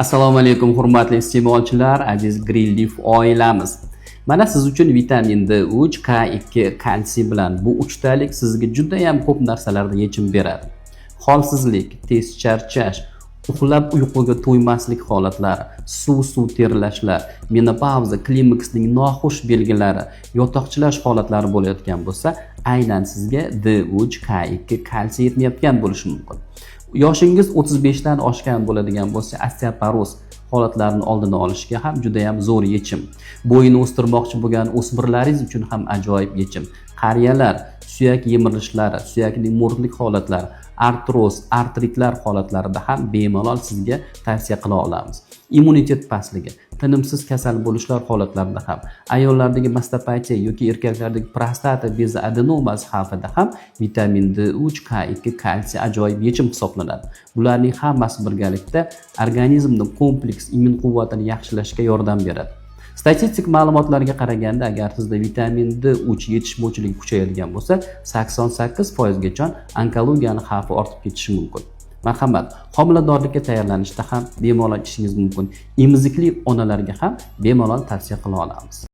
Assalomu alaykum hurmatli iste'molchilar, aziz Greenleaf oilamiz. Mana siz uchun vitamin D3, K2, kalsiy bilan bu uchtalik sizga juda ham ko'p narsalarda yechim beradi. Holsizlik, tez charchash, uxlab uyquga to'ymaslik holatlari, suv terlashlar, menopauza, klimaksning noxush belgilari, yotoqchilash holatlari bo'layotgan bo'lsa, aynan sizga D3, K2, kalsiy yetmayotgan bo'lishi mumkin. Yoshingiz 35 dan oshgan bo'ladigan bo'lsa, osteoporoz holatlarini oldini olishga ham juda ham zo'r yechim. Bo'yini o'stirmoqchi bo'lgan o'smirlaringiz uchun ham ajoyib yechim. Qariyalar, suyak yemirishlari, suyakning mo'rtlik holatlari, artroz, artritlar holatlarida ham bemalol sizga tavsiya qila olamiz. Immunitet pastligi, tinimsiz kasal bo'lishlar holatlarida ham, ayollardagi mastopatiya yoki erkaklardagi prostata bezi adenomasi xavfida ham vitamin D3, K2, kalsiy ajoyib yechim hisoblanadi. Bularning hammasi birgalikda organizmning kompleks immun quvvatini yaxshilashga yordam beradi. Statistik ma'lumotlarga qaraganda, agar sizda vitamin D3 yetishmovchiligi kuchayadigan bo'lsa, 88% gacha onkologiyaning xavfi ortib ketishi mumkin. Marhamat, homiladorlikka tayyorlanishda ham bemalol ichishingiz mumkin. Emizikli onalarga ham bemalol tavsiya qila olamiz.